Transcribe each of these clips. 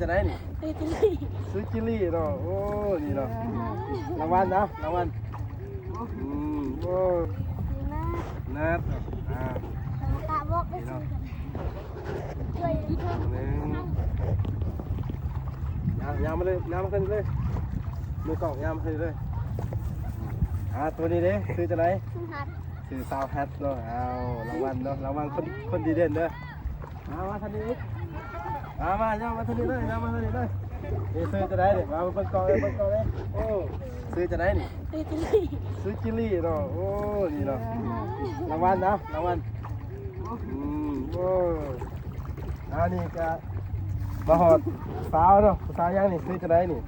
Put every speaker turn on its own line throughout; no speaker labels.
จะไหนนี่ซื้อจิลี่เนาะโอ้นี่เนาะรางวัลนะรางวัลโอ้นัดนี่เนาะหนึ่งยาวมาเลยยาวมาขึ้นเลยมือกล่องยาวมาขึ้นเลยตัวนี้เด้ซื้อจะไหนซื้อซาวแฮทเนาะเอารางวัลเนาะรางวัลคนดีเด่นเด้อมาทันนี้มาย่ามาทันนี้เลยย่ามาทันนี้เลยนี่ซื้อจะไหนเนี่ยมาเปิดกล่องเลยเปิดกล่องเลยโอ้ซื้อจะไหนนี่ซื้อจิลี่เนาะโอ้นี่เนาะรางวัลนะรางวัลโอ้นี่ก็มาหอดสาวเนาะสาวยังนี่ซื้อจะไหนนี่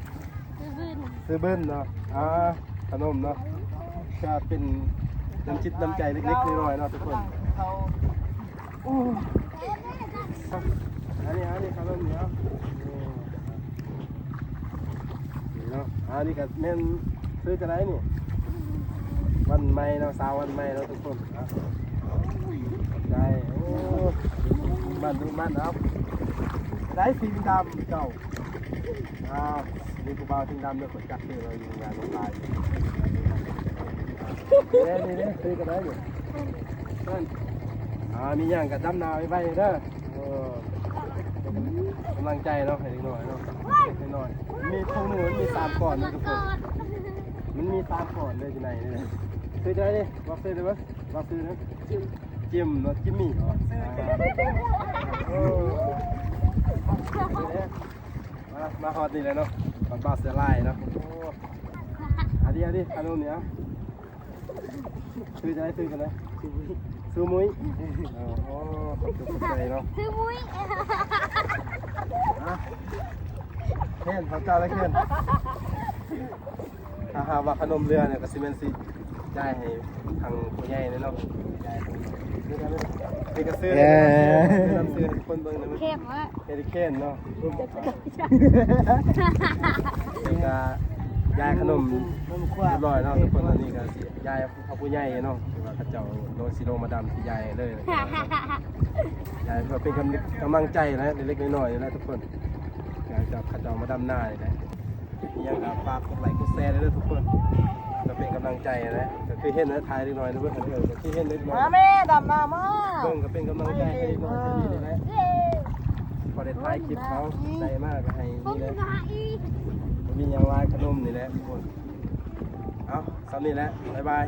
ซื้อเบิ้ลเนาะขนมเนาะก็เป็นน้ำจิตน้ำใจเล็กๆน้อยๆเนาะทุกคนอันนี้ขนมเนาะนี่เนาะนี่ก็แม่นซื้อจะไหนนี่วันใหม่เนาะสาววันใหม่เนาะทุกคนได้โอ้บ้านเอาได้สีดำเก่านี่กูบ่าวสีดำเนี่ยคนจักที่เราอยู่งานลงลายนี่ซื้อกันได้อยู่มีอย่างกับดำนาไว้เด้อกำลังใจเนาะให้หน่อยเนาะให้หน่อยมีพวกหนูมี3ก่อนนะทุกคนมันมี3ก่อนเลยที่ไหนนี่ซื้อได้ดิบอกซื้อได้ไหมบอกซื้อนะจิมเนาะจิมมี่มาฮอตนี่เลยเนาะก่อนบ้าเสือลายเนาะอันนี้ขนมเนี่ยซื้อจะได้ซื้อกันนะซื้อมุ้ยโอ้ขอบคุณใจเนาะซื้อมุ้ยเข่นของเจ้าแล้วเข่นถ้าหาว่าขนมเรือเนี่ยก็ซีเมนซีได้ให้ทางผู้ใหญ่เลยเนาะนี่ก็ซื้อซื้อคนเบิ่งนะเข้มวะเฮลิเคนเนาะนี่ก็ยายขนมเรียบร้อยเนาะทุกคนอันนี้ก็ยายเขาผู้ใหญ่เนาะคือว่าเขาเจ้าโดนซีโนมาดำที่ยายเลยยายก็เป็นกำลังใจนะเล็กๆน้อยๆนะทุกคนยายจะเขาเจ้ามาดำหน้าเลยนะยังกับฝากกดไลค์กดแชร์เลยทุกคนจะเป็นกำลังใจนะก็คือเห็นนะทายเล็กน้อยนะเพื่อนก็คือเห็นเล็กน้อย
แม่ดำน้ำมา
เพื่อนก็เป็นกำลังใจให้เล็กน้อยนี่เลยนะพอได้ถ่ายคลิปเขาใจมากก็ให้นี่แหละมีอย่างไรขนมนี่แหละทุกคนเอาสำนี้แหละบ๊ายบาย